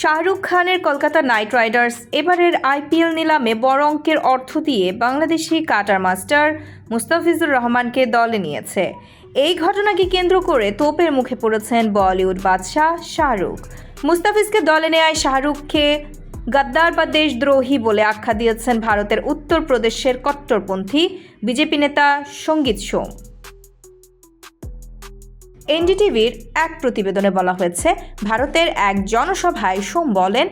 শাহরুখ খানের Kolkata night Riders এবারের IPL নিলামে বড় অঙ্কের অর্থ দিয়ে বাংলাদেশি কাটার মাস্টার মুস্তাফিজুর রহমানকে দলে নিয়েছে। এই ঘটনাকে কেন্দ্র করে তোপের মুখে পড়েছেন বলিউড বাদশাহ শাহরুখ। মুস্তাফিজকে দলে নেয় শাহরুখকে গাদ্দার বা দেশদ্রোহী বলে আখ্যা দিয়েছেন ভারতের উত্তরপ্রদেশের কট্টরপন্থী বিজেপি নেতা সঙ্গীত সোম। এনডিটিভির এক প্রতিবেদনে বলা হয়েছে, ভারতের এক জনসভায় সোম বলেন,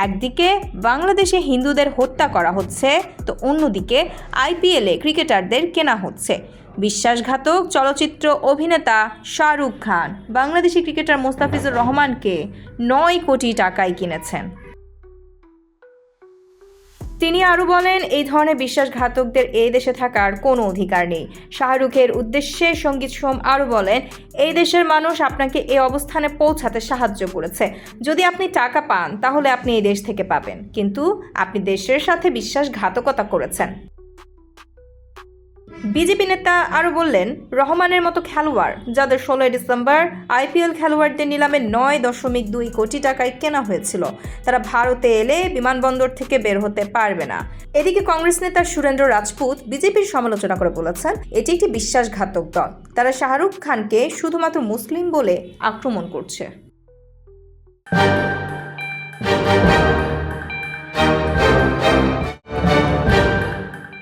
একদিকে বাংলাদেশে হিন্দুদের হত্যা করা হচ্ছে তো অন্যদিকে আইপিএলে ক্রিকেটারদের কেনা হচ্ছে। বিশ্বাসঘাতক চলচ্চিত্র অভিনেতা শাহরুখ খান বাংলাদেশি ক্রিকেটার মুস্তাফিজুর রহমানকে 9 কোটি টাকায় কিনেছেন। তিনি আরও বলেন, এই ধরনের বিশ্বাসঘাতকদের এই দেশে থাকার কোনো অধিকার নেই। শাহরুখের উদ্দেশ্যে সঙ্গীত সোম আরও বলেন, এই দেশের মানুষ আপনাকে এই অবস্থানে পৌঁছাতে সাহায্য করেছে। যদি আপনি টাকা পান তাহলে আপনি এই দেশ থেকে পাবেন, কিন্তু আপনি দেশের সাথে বিশ্বাসঘাতকতা করেছেন। বিজেপি নেতা আরও বললেন, রহমানের মতো খেলোয়াড় যাদের 16 ডিসেম্বর আইপিএল খেলোয়াড়দের নিলামে 9.2 কোটি টাকায় কেনা হয়েছিল, তারা ভারতে এলে বিমানবন্দর থেকে বের হতে পারবে না। এদিকে কংগ্রেস নেতা সুরেন্দ্র রাজপুত বিজেপির সমালোচনা করে বলেছেন, এটি একটি বিশ্বাসঘাতক দল, তারা শাহরুখ খানকে শুধুমাত্র মুসলিম বলে আক্রমণ করছে।